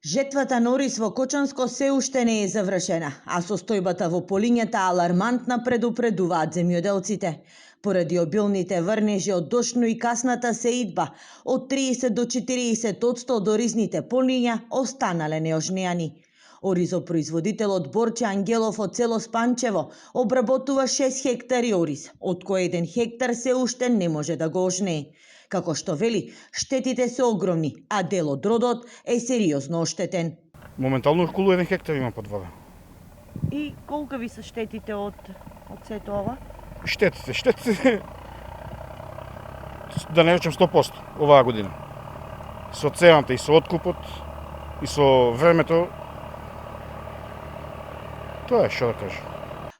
Жетвата на ориз во Кочанско се уште не е завршена, а состојбата во полињата алармантна, предупредуваат земјоделците. Поради обилните врнежи од дошно и касната сеидба, од 30 до 40% од оризните полиња останале неожнеани. Оризопроизводителот Борче Ангелов од село Спанчево обработува 6 хектари ориз, од кој 1 хектар се уште не може да го ожнее. Како што вели, штетите се огромни, а дел од родот е сериозно оштетен. Моментално околу 1 хектар има под вода. И колку ви се штетите од сето ова? Штетите, да не речем 100% оваа година. Со цената и со откупот и со времето, тоа е што да кажам.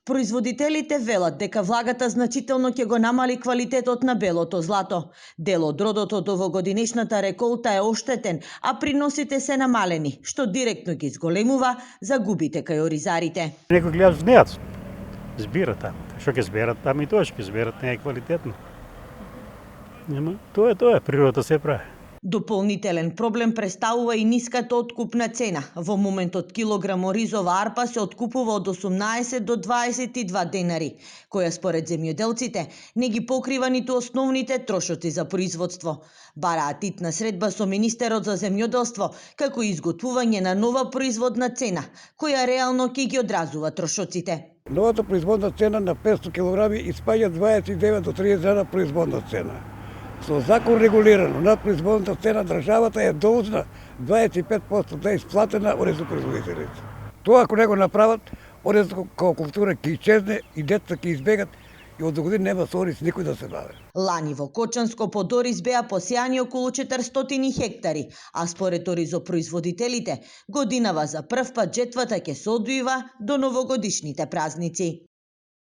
Производителите велат дека влагата значително ќе го намали квалитетот на белото злато. Дел од родот од овогодинешната реколта е оштетен, а приносите се намалени, што директно ги зголемува загубите кај оризарите. Некои гледат внеат, збират таму. Што ќе зберат таму и тоа ќе зберат, не е квалитетно. Нема, тоа е, природата се прави. Дополнителен проблем представува и ниската откупна цена. Во моментот килограм оризова арпа се откупува од 18 до 22 денари, која според земјоделците не ги покрива ниту основните трошоци за производство. Бараат итна средба со министерот за земјоделство, како и изготвување на нова производна цена, која реално ќе ги одразува трошоците. Новата производна цена на 500 кг испаѓа 29 до 30 дена производна цена. Со закон регулирано на производната цена државата е должна 25% да исплатена оризопроизводителите. Тоа ако не го направат, оризната као култура ќе исчезне и деца ќе избегат и од догодина нема со ориз никој да се бави. Лани во Кочанско под ориз беа посеани околу 400 хектари, а според оризопроизводителите, годинава за прв пат жетвата ќе се одвива до новогодишните празници.